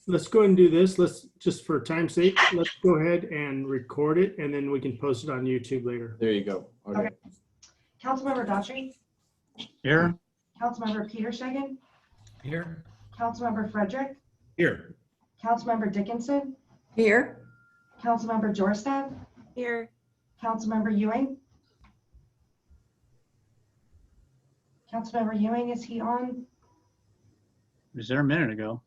let's go ahead and do this. Let's just for time's sake, let's go ahead and record it and then we can post it on YouTube later. There you go. Okay. Councilmember Daughtry. Here. Councilmember Peter Shagan. Here. Councilmember Frederick. Here. Councilmember Dickinson. Here. Councilmember Jorstad. Here. Councilmember Ewing. Councilmember Ewing, is he on? Was there a minute ago?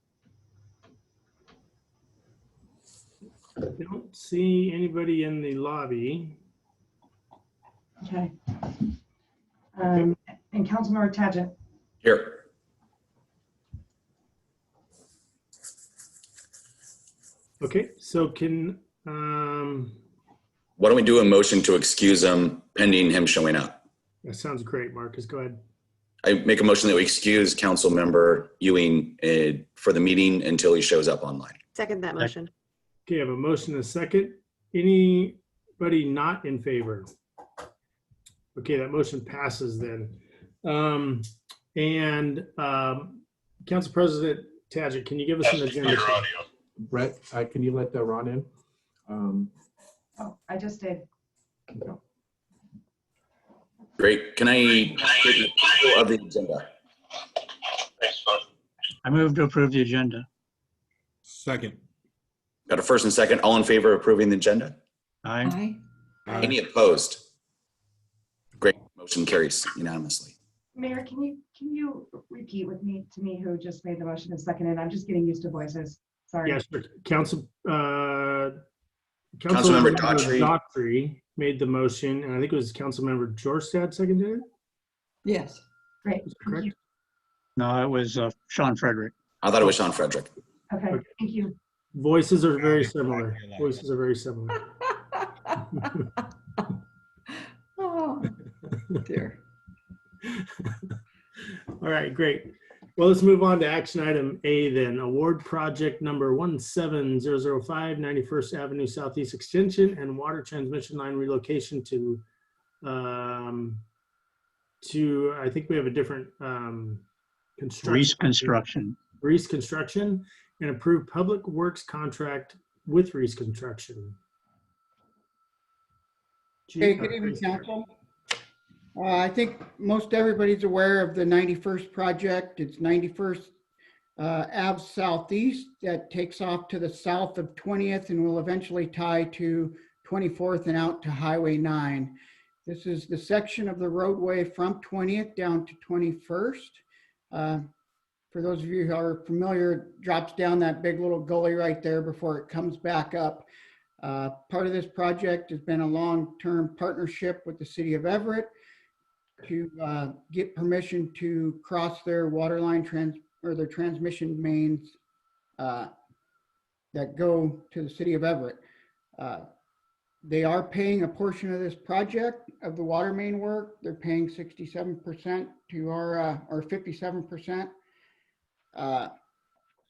I don't see anybody in the lobby. Okay. And Councilmember Tagent. Here. Okay, so can, Why don't we do a motion to excuse him pending him showing up? that sounds great, Marcus, go ahead. I make a motion that we excuse Council Member Ewing for the meeting until he shows up online. Second that motion. Okay, I have a motion and a second. Anybody not in favor? Okay, that motion passes then. Council President Tagent, can you give us an agenda? Brett, can you let Ron in? Oh, I just did. No. Great. Can I take the approval of the agenda? I move to approve the agenda. Second. Got a first and second. All in favor of approving the agenda? Aye. Any opposed? Great. Motion carries unanimously. Mayor, can you repeat to me who just made the motion and seconded? I'm just getting used to voices. Sorry. Yes, Councilmember Daughtry. Daughtry made the motion, and I think it was Councilmember Jorstad seconded it. Yes. Great. Is that correct? No, it was Sean Frederick. I thought it was Sean Frederick. Okay, thank you. Voices are very similar. Voices are very similar. Oh, dear. All right, great. Well, let's move on to action item A then. Award project number 17005, 91st Avenue Southeast Extension and water transmission line relocation to I think we have a different Reconstruction. Reese Construction and approved public works contract with Reese Construction. Hey, good evening, Council. I think most everybody's aware of the 91st project. It's 91st Ave Southeast that takes off to the south of 20th and will eventually tie to 24th and out to Highway 9. This is the section of the roadway from 20th down to 21st. For those of you who are familiar, it drops down that big little gully right there before it comes back up. Part of this project has been a long-term partnership with the city of Everett to get permission to cross their water line their transmission mains that go to the city of Everett. They are paying a portion of this project of the water main work. They're paying 67% to our, or 57%.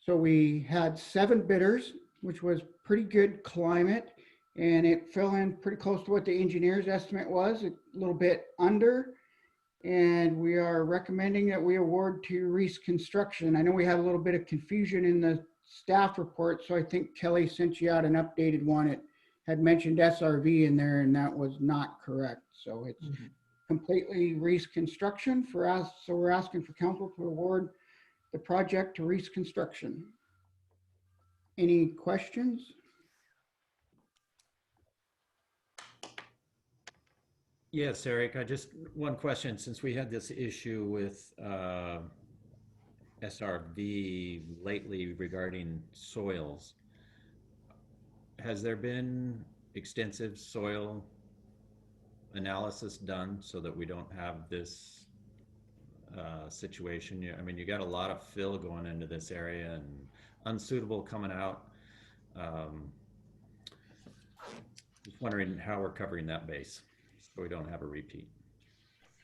So we had 7 bidders, which was pretty good climate, and it fell in pretty close to what the engineer's estimate was, a little bit under. And we are recommending that we award to Reese Construction. I know we had a little bit of confusion in the staff report, so I think Kelly sent you out an updated one. It had mentioned SRV in there, and that was not correct. So it's completely Reese Construction for us. So we're asking for council to award the project to Reese Construction. Any questions? Yes, Eric, one question, since we had this issue with SRV lately regarding soils. Has there been extensive soil analysis done so that we don't have this situation? I mean, you got a lot of fill going into this area and unsuitable coming out. Just wondering how we're covering that base so we don't have a repeat.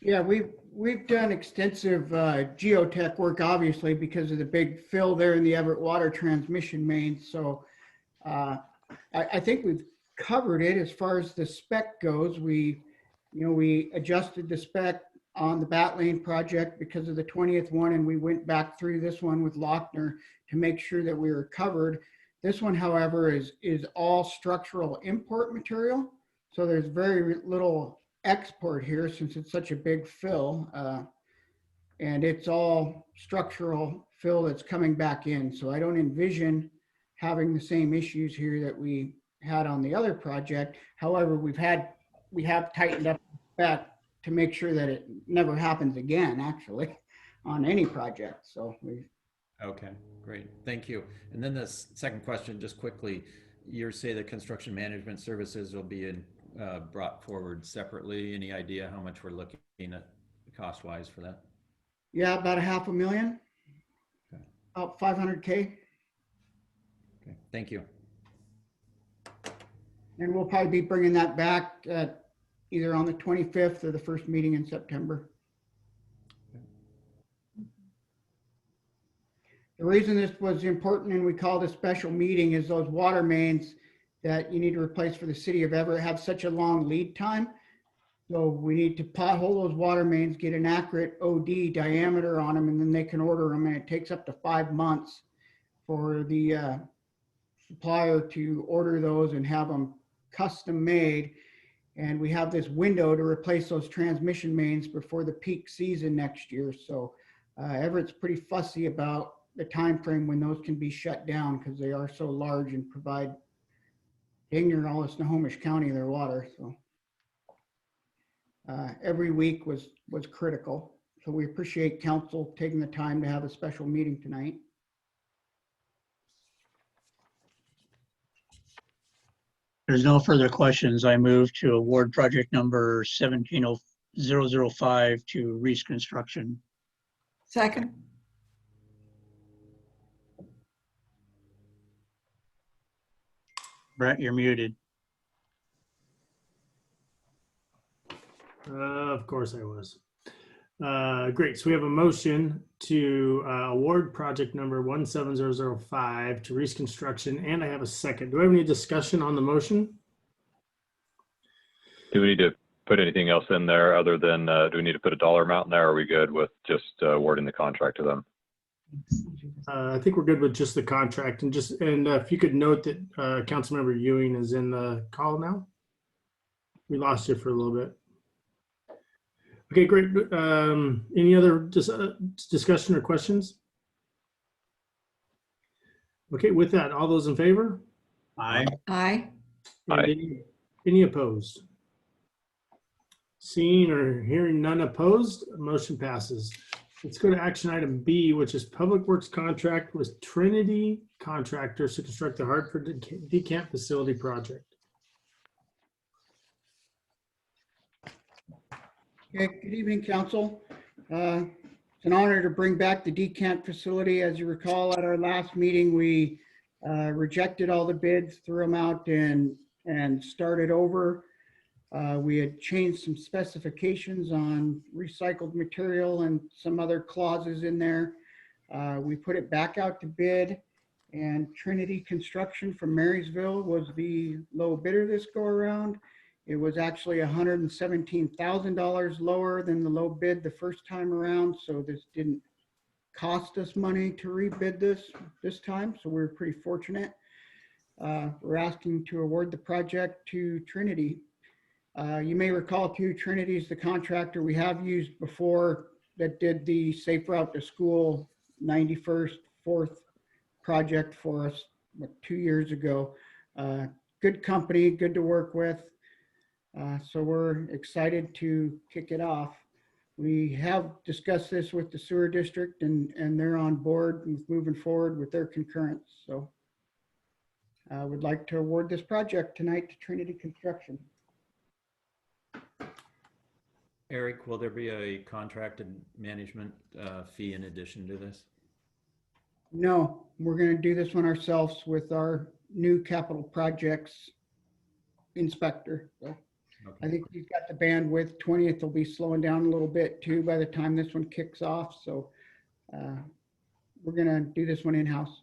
Yeah, we've done extensive geotech work, obviously, because of the big fill there in the Everett water transmission main. So I think we've covered it as far as the spec goes. We adjusted the spec on the Bat Lane project because of the 20th one, and we went back through this one with Lochner to make sure that we were covered. This one, however, is all structural import material. So there's very little export here since it's such a big fill. And it's all structural fill that's coming back in. So I don't envision having the same issues here that we had on the other project. However, we have tightened up that to make sure that it never happens again, actually, on any project. So we. Okay, great. Thank you. And then the second question, just quickly, you say the construction management services will be brought forward separately. Any idea how much we're looking at cost-wise for that? Yeah, about $500,000, Okay. about 500K. Okay, thank you. And we'll probably be bringing that back at either on the 25th or the first meeting in September. The reason this was important and we called a special meeting is those water mains that you need to replace for the city of Everett have such a long lead time. So we need to pothole those water mains, get an accurate OD diameter on them, and then they can order them. And it takes up to 5 months for the supplier to order those and have them custom made. And we have this window to replace those transmission mains before the peak season next year. So Everett's pretty fussy about the time frame when those can be shut down because they are so large and provide dang near all of Snohomish County their water. So every week was critical. So we appreciate council taking the time to have a special meeting tonight. There's no further questions. I move to award project number 17005 to Reese Construction. Second. Brett, you're muted. Of course I was. Great. So we have a motion to award project number 17005 to Reese Construction, and I have a second. Do I have any discussion on the motion? Do we need to put anything else in there other than, do we need to put a dollar amount in there? Or are we good with just awarding the contract to them? I think we're good with just the contract, and if you could note that Councilmember Ewing is in the call now. We lost you for a little bit. Okay, great. Any other discussion or questions? Okay, with that, all those in favor? Aye. Aye. And Aye. any opposed? Seeing or hearing none opposed, motion passes. Let's go to action item B, which is Public Works contract with Trinity Contractors to construct the Hartford Decamp Facility project. Okay, good evening, council. It's an honor to bring back the decant facility. As you recall, at our last meeting, we rejected all the bids, threw them out and started over. We had changed some specifications on recycled material and some other clauses in there. We put it back out to bid, and Trinity Construction from Marysville was the low bidder this go around. It was actually $117,000 lower than the low bid the first time around. So this didn't cost us money to rebid this time. So we were pretty fortunate. We're asking to award the project to Trinity. You may recall too, Trinity is the contractor we have used before that did the Safe Route to School 91st 4th project for us 2 years ago. Good company, good to work with. So we're excited to kick it off. We have discussed this with the sewer district and they're on board with moving forward with their concurrence. So I would like to award this project tonight to Trinity Construction. Eric, will there be a contracted management fee in addition to this? No, we're going to do this one ourselves with our new capital projects inspector. So Okay. I think he's got the bandwidth. 20th will be slowing down a little bit too by the time this one kicks off. So we're going to do this one in-house.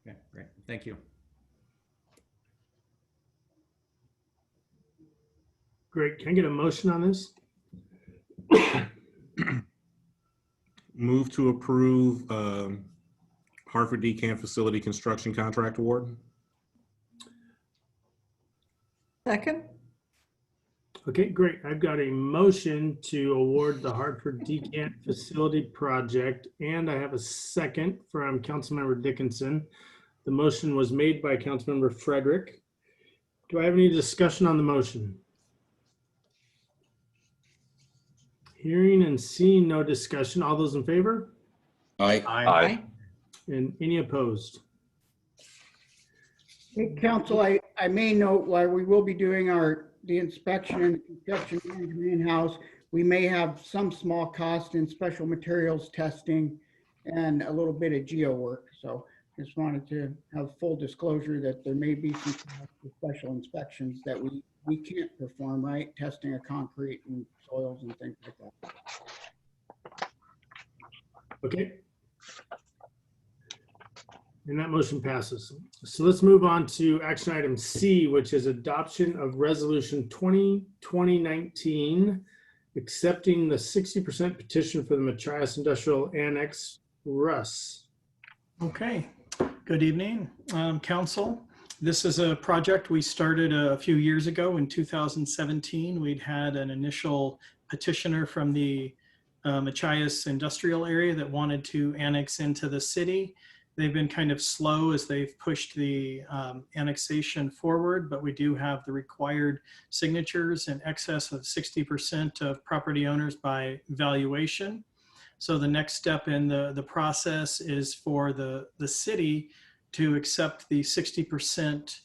Okay, great. Thank you. Great. Can I get a motion on this? Move to approve Hartford Decant Facility Construction Contract Award. Second? Okay, great. I've got a motion to award the Hartford Decant Facility Project, and I have a second from Councilmember Dickinson. The motion was made by Councilmember Frederick. Do I have any discussion on the motion? Hearing and seeing no discussion. All those in favor? Aye. Aye. And any opposed? Hey, Council, I may note while we will be doing the inspection and construction management in-house, we may have some small cost in special materials testing and a little bit of geo work. So just wanted to have full disclosure that there may be some special inspections that we can't perform, right? Testing of concrete and soils and things like that. Okay. And that motion passes. So let's move on to action item C, which is adoption of resolution 2020-19, accepting the 60% petition for the Machias Industrial Annex. Russ. Okay, good evening, Council. This is a project we started a few years ago in 2017. We'd had an initial petitioner from the Machias industrial area that wanted to annex into the city. They've been kind of slow as they've pushed the annexation forward, but we do have the required signatures in excess of 60% of property owners by valuation. So the next step in the process is for the city to accept the 60%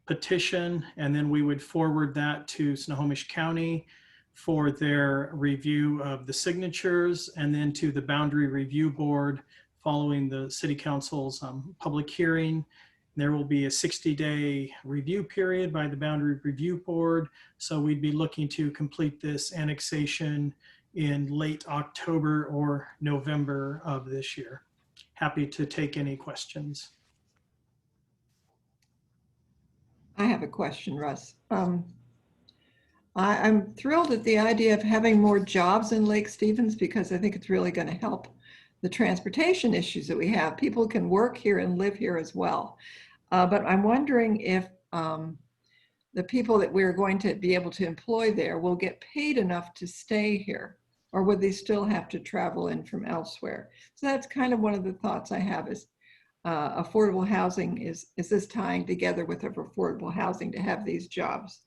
petition, and then we would forward that to Snohomish County for their review of the signatures, and then to the Boundary Review Board following the City Council's public hearing. There will be a 60-day review period by the Boundary Review Board. So we'd be looking to complete this annexation in late October or November of this year. Happy to take any questions. I have a question, Russ. I'm thrilled at the idea of having more jobs in Lake Stevens because I think it's really going to help the transportation issues that we have. People can work here and live here as well. But I'm wondering if the people that we're going to be able to employ there will get paid enough to stay here, or would they still have to travel in from elsewhere? So that's kind of one of the thoughts I have is affordable housing, is this tying together with affordable housing to have these jobs?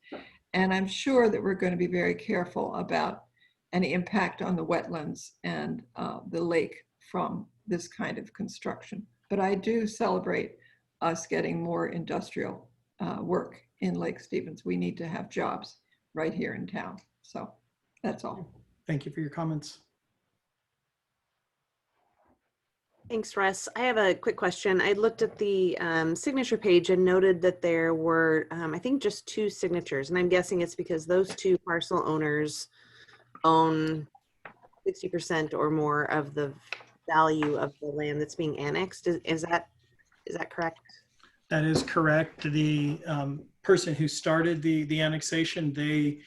And I'm sure that we're going to be very careful about any impact on the wetlands and the lake from this kind of construction. But I do celebrate us getting more industrial work in Lake Stevens. We need to have jobs right here in town. So that's all. Thank you for your comments. Thanks, Russ. I have a quick question. I looked at the signature page and noted that there were, I think, just 2 signatures. And I'm guessing it's because those 2 parcel owners own 60% or more of the value of the land that's being annexed. Is that correct? That is correct. The person who started the annexation, they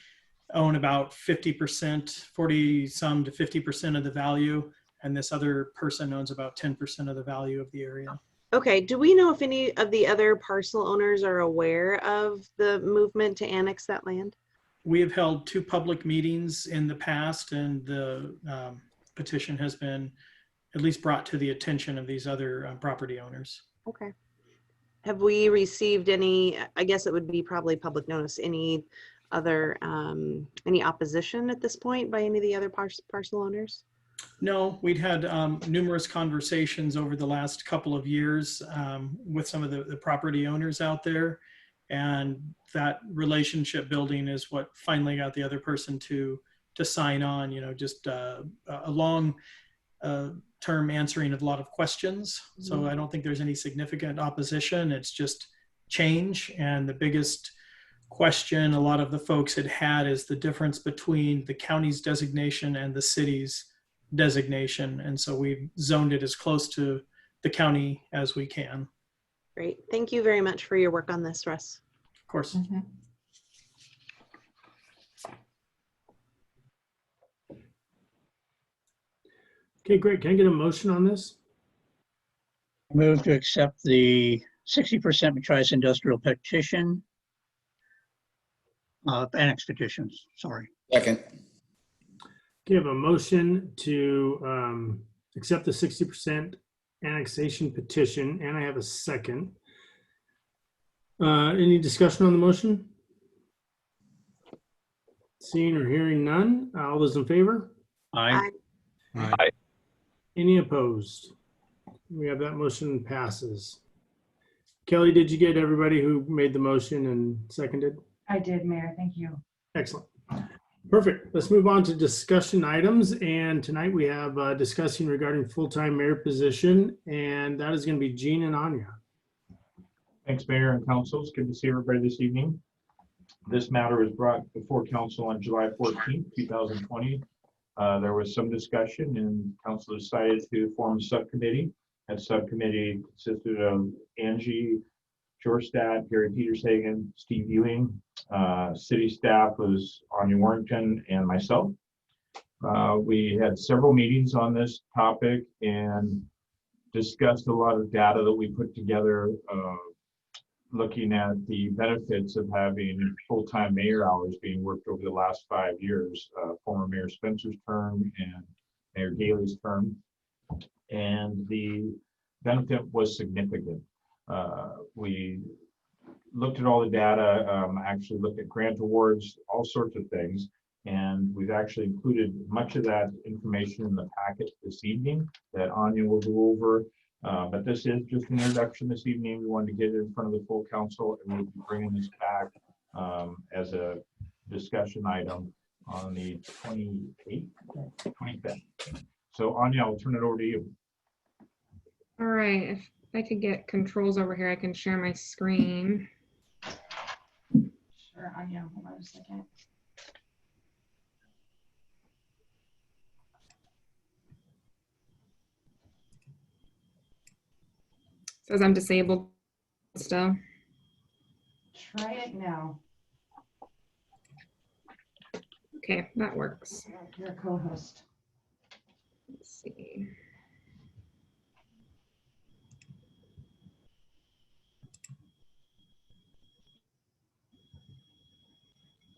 own about 50%, 40 some to 50% of the value. And this other person owns about 10% of the value of the area. Okay, do we know if any of the other parcel owners are aware of the movement to annex that land? We have held 2 public meetings in the past, and the petition has been at least brought to the attention of these other property owners. Okay. Have we received any, I guess it would be probably public notice, any other, any opposition at this point by any of the other parcel owners? No, we'd had numerous conversations over the last couple of years with some of the property owners out there. And that relationship building is what finally got the other person to sign on, just a long term answering of a lot of questions. So I don't think there's any significant opposition. It's just change. And the biggest question a lot of the folks had is the difference between the county's designation and the city's designation. And so we've zoned it as close to the county as we can. Great. Thank you very much for your work on this, Russ. Of course. Mm-hmm. Okay, great. Can I get a motion on this? Move to accept the 60% Matrice Industrial petition. Annex petitions, sorry. Second. Okay, I have a motion to accept the 60% annexation petition, and I have a second. Any discussion on the motion? Seeing or hearing none, all those in favor? Aye. Aye. Any opposed? We have that motion passes. Kelly, did you get everybody who made the motion and seconded? I did, Mayor. Thank you. Excellent. Perfect. Let's move on to discussion items. And tonight we have discussing regarding full-time mayor position, and that is going to be Jean and Anya. Thanks, Mayor and Council. It's good to see everybody this evening. This matter was brought before Council on July 14th, 2020. There was some discussion and Council decided to form a subcommittee. That subcommittee consisted of Angie Jorstad, Gary Petershagen, Steve Ewing. City staff was Anya Warrington and myself. We had several meetings on this topic and discussed a lot of data that we put together, looking at the benefits of having full-time mayor hours being worked over the last 5 years, former Mayor Spencer's term and Mayor Daley's term. And the benefit was significant. We looked at all the data, actually looked at grant awards, all sorts of things. And we've actually included much of that information in the packet this evening that Anya will go over. But this is just an introduction this evening. We wanted to get it in front of the full council, and we'll be bringing this back as a discussion item on the 28th, 25th. So Anya, I'll turn it over to you. All right, if I could get controls over here, I can share my screen. Sure, Anya, hold on a second. Says I'm disabled still. Try it now. Okay, that works. You're a co-host. Let's see.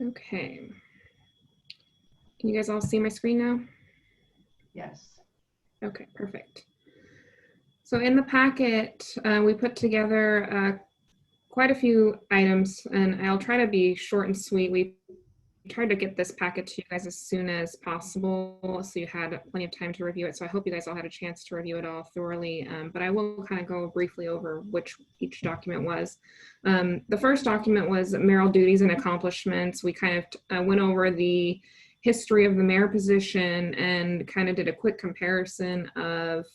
Okay. Can you guys all see my screen now? Yes. Okay, perfect. So in the packet, we put together quite a few items, and I'll try to be short and sweet. We tried to get this packet to you guys as soon as possible, so you had plenty of time to review it. So I hope you guys all had a chance to review it all thoroughly, but I will kind of go briefly over which each document was. The first document was mayoral duties and accomplishments. We kind of went over the history of the mayor position and kind of did a quick comparison of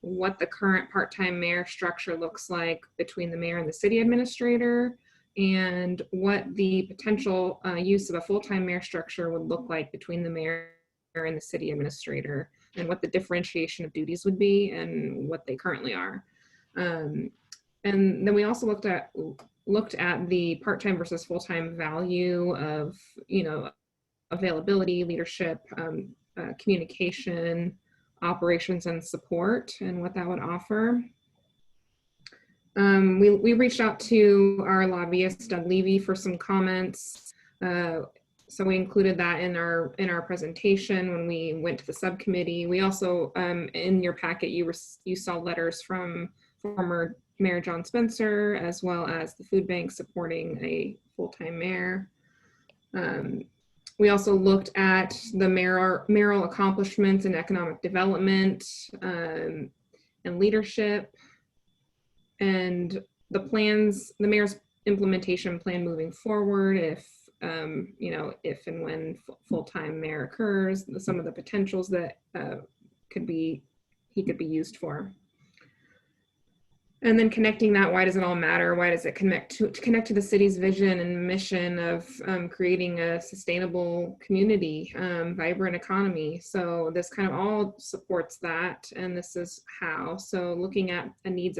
what the current part-time mayor structure looks like between the mayor and the city administrator, and what the potential use of a full-time mayor structure would look like between the mayor and the city administrator, and what the differentiation of duties would be and what they currently are. And then we also looked at the part-time versus full-time value of, you know, availability, leadership, communication, operations, and support, and what that would offer. We reached out to our lobbyist, Doug Levy, for some comments. So we included that in our presentation when we went to the subcommittee. We also, in your packet, you saw letters from former Mayor John Spencer, as well as the food bank supporting a full-time mayor. We also looked at the mayoral accomplishments in economic development and leadership, and the plans, the mayor's implementation plan moving forward, if you know, if and when full-time mayor occurs, some of the potentials that he could be used for. And then connecting that, why does it all matter? Why does it connect to the city's vision and mission of creating a sustainable community, vibrant economy? So this kind of all supports that, and this is how. So looking at a needs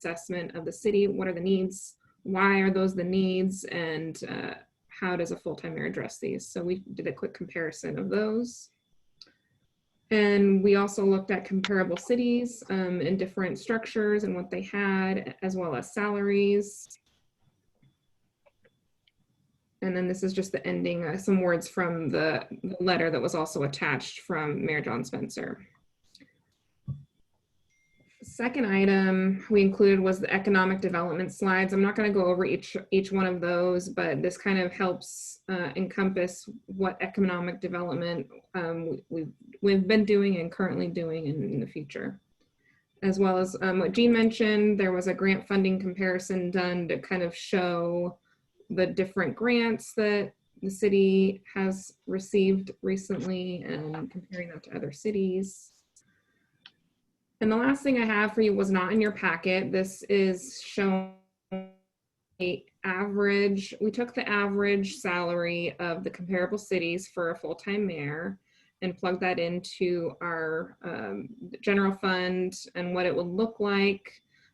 assessment of the city, what are the needs? Why are those the needs? And how does a full-time mayor address these? So we did a quick comparison of those. And we also looked at comparable cities and different structures and what they had, as well as salaries. And then this is just the ending, some words from the letter that was also attached from Mayor John Spencer. Second item we included was the economic development slides. I'm not going to go over each one of those, but this kind of helps encompass what economic development we've been doing and currently doing in the future. As well as what Jean mentioned, there was a grant funding comparison done to kind of show the different grants that the city has received recently and comparing them to other cities. And the last thing I have for you was not in your packet. This is showing a average. We took the average salary of the comparable cities for a full-time mayor and plugged that into our general fund and what it would look like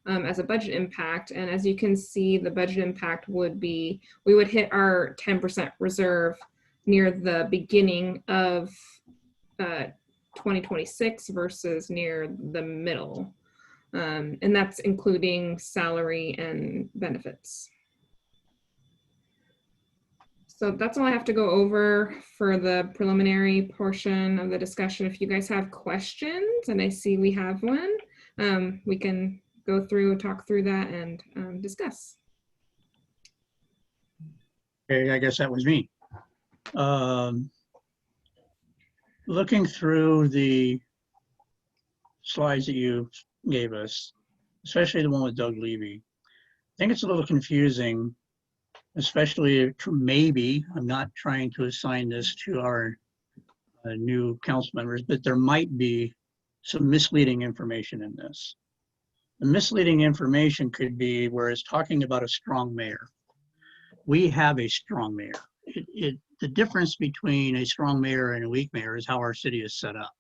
as a budget impact. And as you can see, the budget impact would be, we would hit our 10% reserve near the beginning of 2026 versus near the middle. And that's including salary and benefits. So that's all I have to go over for the preliminary portion of the discussion. If you guys have questions, and I see we have one, we can go through, talk through that and discuss. Okay, I guess that was me. Looking through the slides that you gave us, especially the one with Doug Levy, I think it's a little confusing, especially maybe, I'm not trying to assign this to our new council members, but there might be some misleading information in this. The misleading information could be where it's talking about a strong mayor. We have a strong mayor. The difference between a strong mayor and a weak mayor is how our city is set up.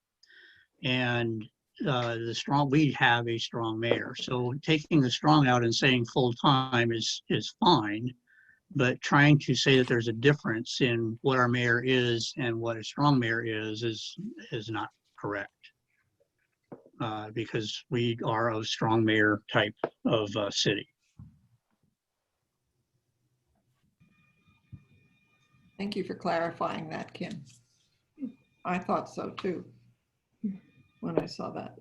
And we have a strong mayor. So taking the strong out and saying full-time is fine, but trying to say that there's a difference in what our mayor is and what a strong mayor is not correct. Because we are a strong mayor type of city. Thank you for clarifying that, Kim. I thought so too when I saw that.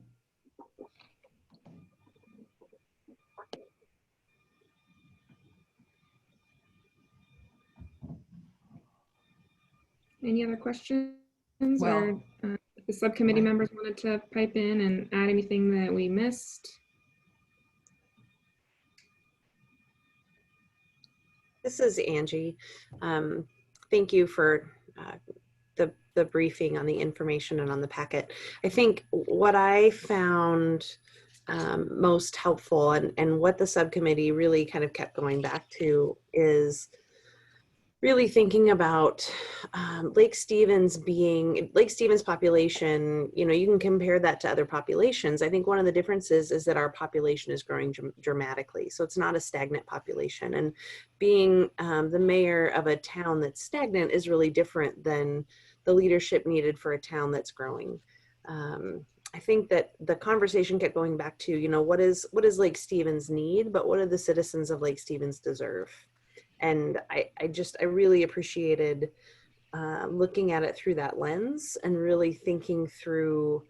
Any other questions? Well, or the subcommittee members wanted to pipe in and add anything that we missed? This is Angie. Thank you for the briefing on the information and on the packet. I think what I found most helpful and what the subcommittee really kind of kept going back to is really thinking about Lake Stevens population. You know, you can compare that to other populations. I think one of the differences is that our population is growing dramatically. So it's not a stagnant population. And being the mayor of a town that's stagnant is really different than the leadership needed for a town that's growing. I think that the conversation kept going back to, you know, what does Lake Stevens need, but what do the citizens of Lake Stevens deserve? And I really appreciated looking at it through that lens and really thinking through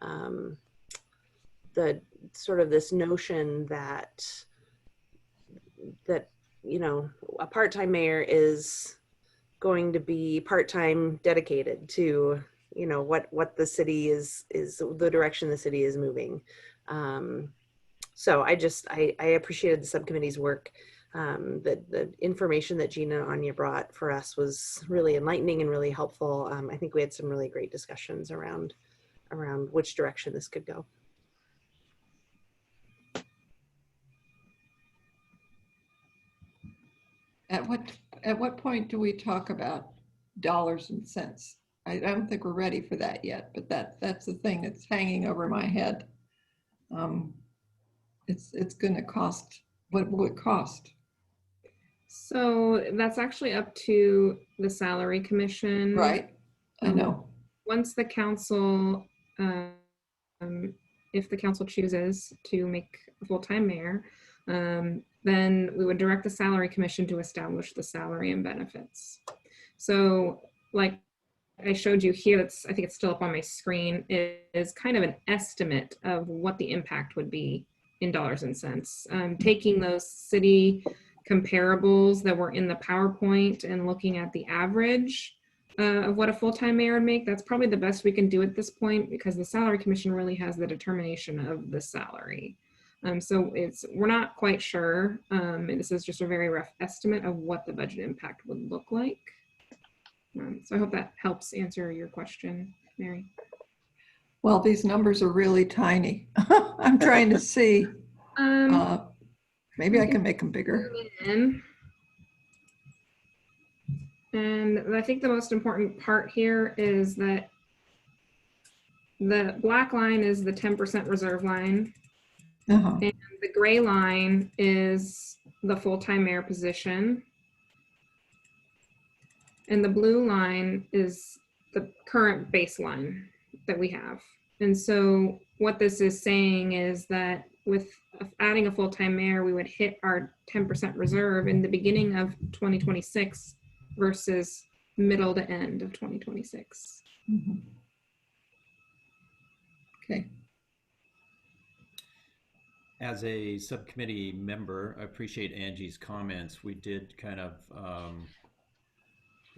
the sort of this notion that you know, a part-time mayor is going to be part-time dedicated to, you know, what the city is the direction the city is moving. So I appreciated the subcommittee's work. The information that Gina and Anya brought for us was really enlightening and really helpful. I think we had some really great discussions around which direction this could go. At what point do we talk about dollars and cents? I don't think we're ready for that yet, but that's the thing that's hanging over my head. It's going to cost. What will it cost? So that's actually up to the salary commission. Right, I know. Once the council if the council chooses to make a full-time mayor, then we would direct the salary commission to establish the salary and benefits. So like I showed you here, I think it's still up on my screen, is kind of an estimate of what the impact would be in dollars and cents. Taking those city comparables that were in the PowerPoint and looking at the average of what a full-time mayor would make, that's probably the best we can do at this point, because the salary commission really has the determination of the salary. So we're not quite sure. This is just a very rough estimate of what the budget impact would look like. So I hope that helps answer your question, Mary. Well, these numbers are really tiny. I'm trying to see. Maybe I can make them bigger. And I think the most important part here is that the black line is the 10% reserve line. And the gray line is the full-time mayor position. And the blue line is the current baseline that we have. And so what this is saying is that with adding a full-time mayor, we would hit our 10% reserve in the beginning of 2026 versus middle to end of 2026. Okay. As a subcommittee member, I appreciate Angie's comments. We did kind of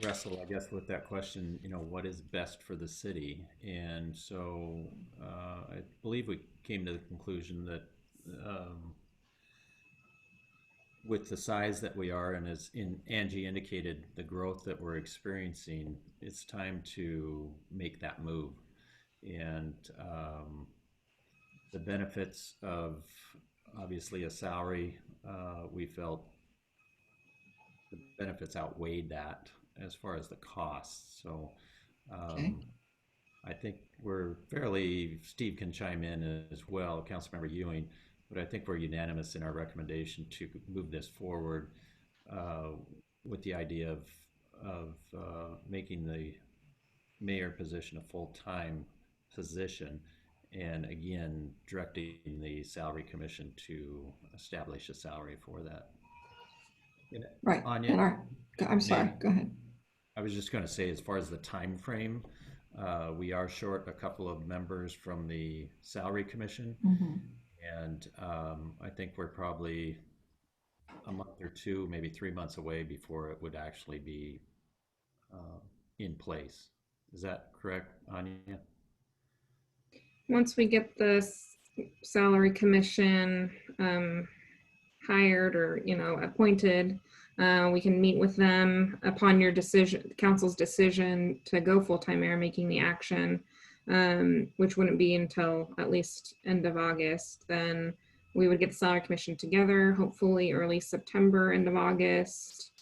wrestle, I guess, with that question, what is best for the city? And so I believe we came to the conclusion that with the size that we are, and as Angie indicated, the growth that we're experiencing, it's time to make that move. And the benefits of obviously a salary, we felt the benefits outweighed that as far as the costs. So I think we're fairly, Steve can chime in as well, Councilmember Ewing, but I think we're unanimous in our recommendation to move this forward with the idea of making the mayor position a full-time position, and again, directing the salary commission to establish a salary for that. Right. Anya, I'm sorry, go ahead. I was just going to say, as far as the time frame, we are short a couple of members from the salary commission, and I think we're probably a month or two, maybe 3 months away before it would actually be in place. Is that correct, Anya? Once we get the salary commission hired or appointed, we can meet with them upon your decision, council's decision to go full-time mayor, making the action, which wouldn't be until at least end of August. Then we would get the salary commission together, hopefully early September, end of August.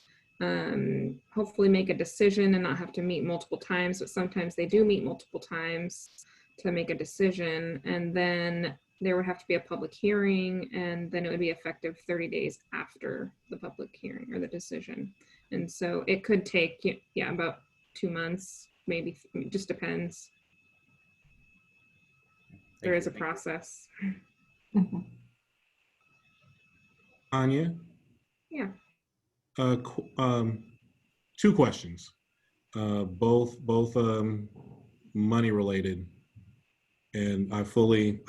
Hopefully make a decision and not have to meet multiple times, but sometimes they do meet multiple times to make a decision, and then there would have to be a public hearing, and then it would be effective 30 days after the public hearing or the decision. And so it could take, about 2 months, maybe, it just depends. There is a process. Anya? Yeah. 2 questions, both money related. And I fully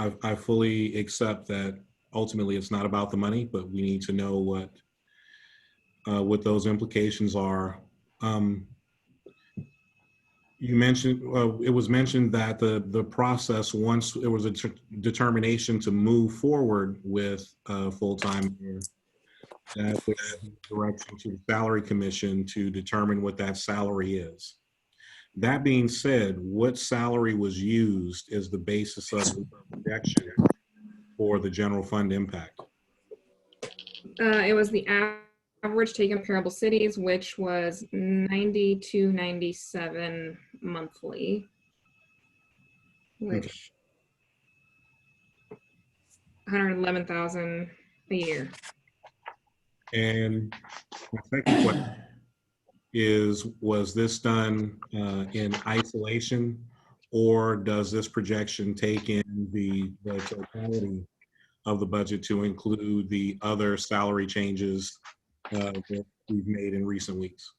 accept that ultimately it's not about the money, but we need to know what those implications are. You mentioned, it was mentioned that the process, once there was a determination to move forward with full-time, that would have direction to the salary commission to determine what that salary is. That being said, what salary was used as the basis of the projection for the general fund impact? It was the average taken comparable cities, which was 92.97 monthly, which 111,000 a year. And my second question is, was this done in isolation, or does this projection take in the totality of the budget to include the other salary changes that we've made in recent weeks,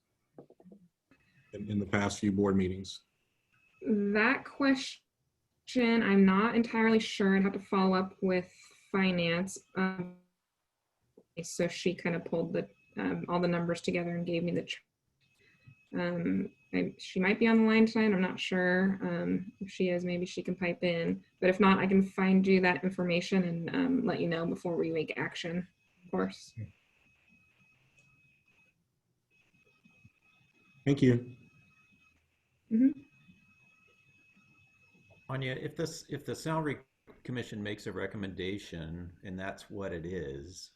in the past few board meetings? That question, I'm not entirely sure. I'd have to follow up with finance. So she kind of pulled the all the numbers together and gave me the. She might be on the line tonight. I'm not sure. If she is, maybe she can pipe in. But if not, I can find you that information and let you know before we make action, of course. Thank you. Mm-hmm. Anya, if the salary commission makes a recommendation and that's what it is,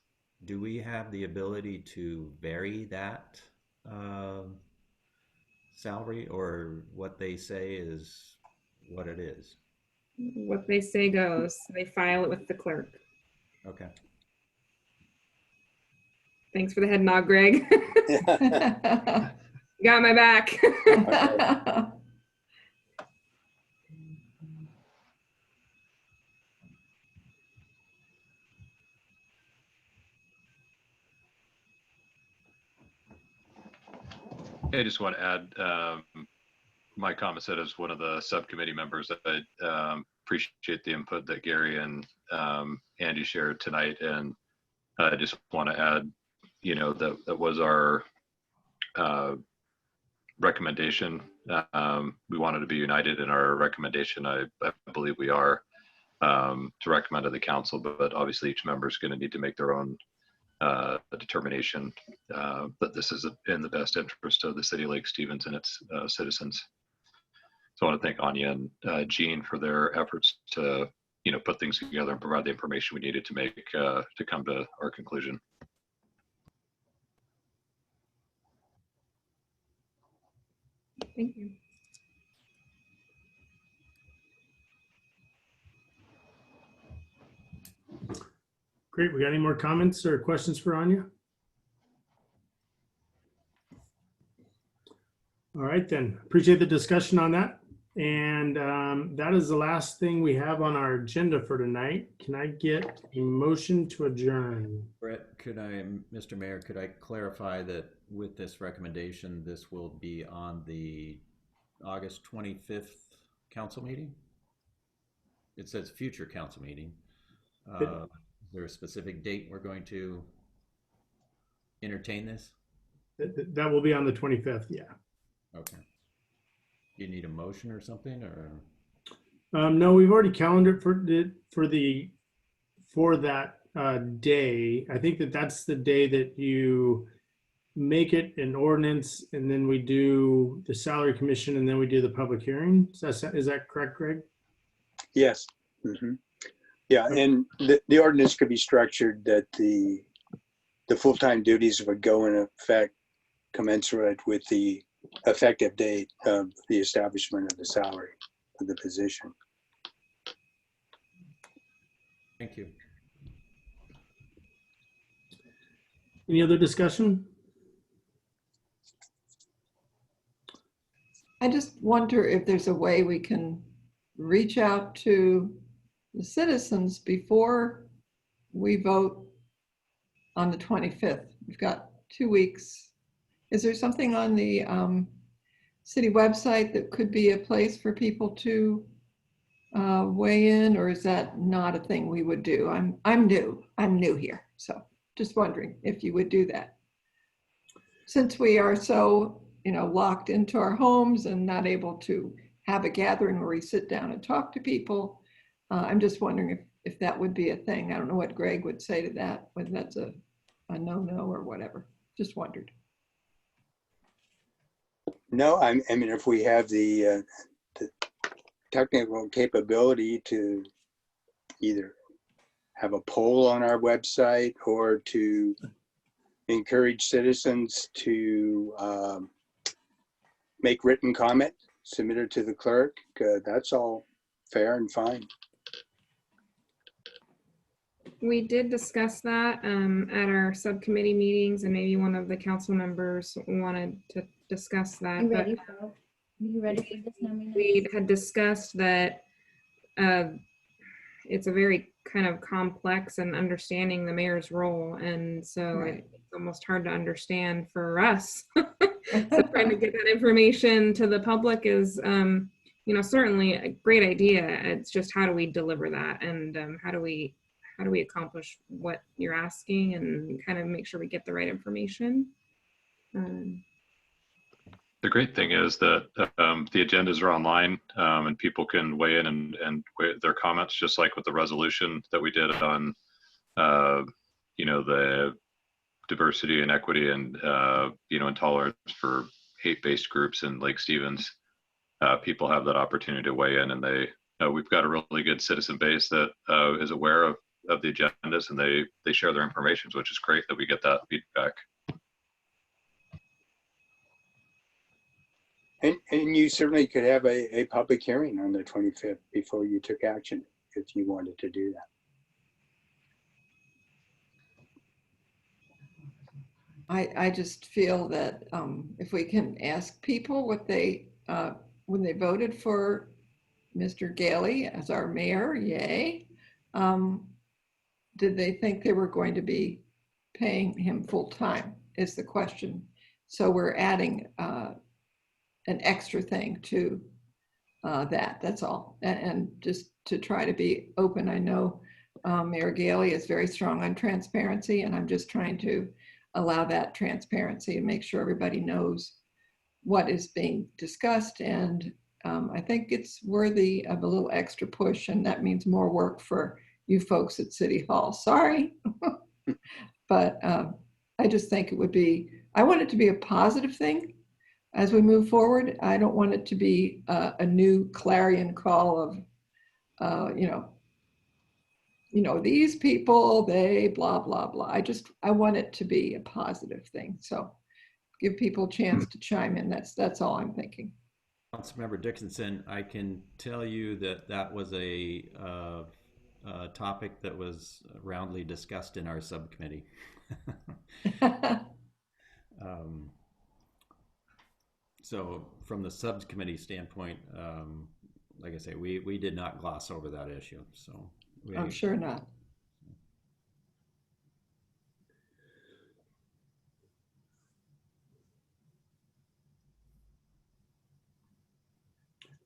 do we have the ability to vary that salary, or what they say is what it is? What they say goes. They file it with the clerk. Okay. Thanks for the head nod, Greg. Got my back. I just want to add my comment said as one of the subcommittee members, I appreciate the input that Gary and Andy shared tonight. And I just want to add, that was our recommendation. We wanted to be united in our recommendation. I believe we are, to recommend to the council, but obviously each member is going to need to make their own determination that this is in the best interest of the city of Lake Stevens and its citizens. So I want to thank Anya and Jean for their efforts to, put things together and provide the information we needed to make to come to our conclusion. Thank you. Great. We got any more comments or questions for Anya? All right, then. Appreciate the discussion on that. And that is the last thing we have on our agenda for tonight. Can I get a motion to adjourn? Brett, Mr. Mayor, could I clarify that with this recommendation, this will be on the August 25th council meeting? It says future council meeting. Is there a specific date we're going to entertain this? That will be on the 25th, yeah. Okay. Do you need a motion or something, or? No, we've already calendared for that day. I think that's the day that you make it an ordinance, and then we do the salary commission, and then we do the public hearing. Is that correct, Greg? Yes. Mm-hmm. Yeah, and the ordinance could be structured that the full-time duties would go in effect commensurate with the effective date of the establishment of the salary of the position. Thank you. Any other discussion? I just wonder if there's a way we can reach out to the citizens before we vote on the 25th. We've got 2 weeks. Is there something on the city website that could be a place for people to weigh in, or is that not a thing we would do? I'm new here, so just wondering if you would do that. Since we are so, locked into our homes and not able to have a gathering where we sit down and talk to people, I'm just wondering if that would be a thing. I don't know what Greg would say to that, whether that's a no-no or whatever. Just wondered. No, I mean, if we have the technical capability to either have a poll on our website or to encourage citizens to make written comment submitted to the clerk, that's all fair and fine. We did discuss that at our subcommittee meetings, and maybe one of the council members wanted to discuss that. I'm but ready, Phil. you ready for this nomination? We had discussed that it's a very kind of complex and understanding the mayor's role. And so Right. it's almost hard to understand for us. So trying to get that information to the public is, certainly a great idea. It's just how do we deliver that, and how do we accomplish what you're asking, and kind of make sure we get the right information. The great thing is that the agendas are online, and people can weigh in and weigh their comments, just like with the resolution that we did on, the diversity and equity and, intolerance for hate-based groups in Lake Stevens. People have that opportunity to weigh in, and we've got a really good citizen base that is aware of the agendas, and they share their information, which is great that we get that feedback. And you certainly could have a public hearing on the 25th before you took action if you wanted to do that. I just feel that if we can ask people what they, when they voted for Mr. Gailey as our mayor, yay, did they think they were going to be paying him full time is the question. So we're adding an extra thing to that's all. And just to try to be open, I know Mayor Gailey is very strong on transparency, and I'm just trying to allow that transparency and make sure everybody knows what is being discussed. And I think it's worthy of a little extra push, and that means more work for you folks at City Hall. Sorry. But I just think it would be, I want it to be a positive thing as we move forward. I don't want it to be a new clarion call of, these people, they blah, blah, blah. I want it to be a positive thing. So give people a chance to chime in. That's all I'm thinking. Councilmember Dickinson, I can tell you that was a topic that was roundly discussed in our subcommittee. So from the subcommittee standpoint, like I say, we did not gloss over that issue. So I'm sure not.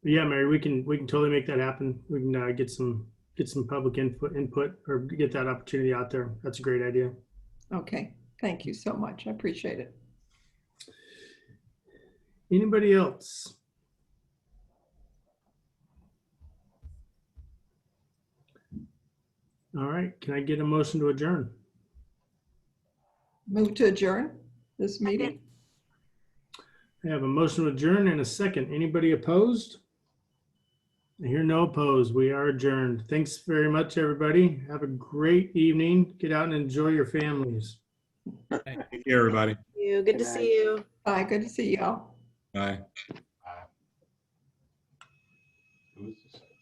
Yeah, Mary, we can totally make that happen. We can get some public input or get that opportunity out there. That's a great idea. Okay, thank you so much. I appreciate it. Anybody else? All right, can I get a motion to adjourn? Move to adjourn this meeting. I have a motion to adjourn and a second. Anybody opposed? I hear no opposed. We are adjourned. Thanks very much, everybody. Have a great evening. Get out and enjoy your families. Take care, everybody. Good to see you. Bye. Good to see y'all. Bye. Who's the second?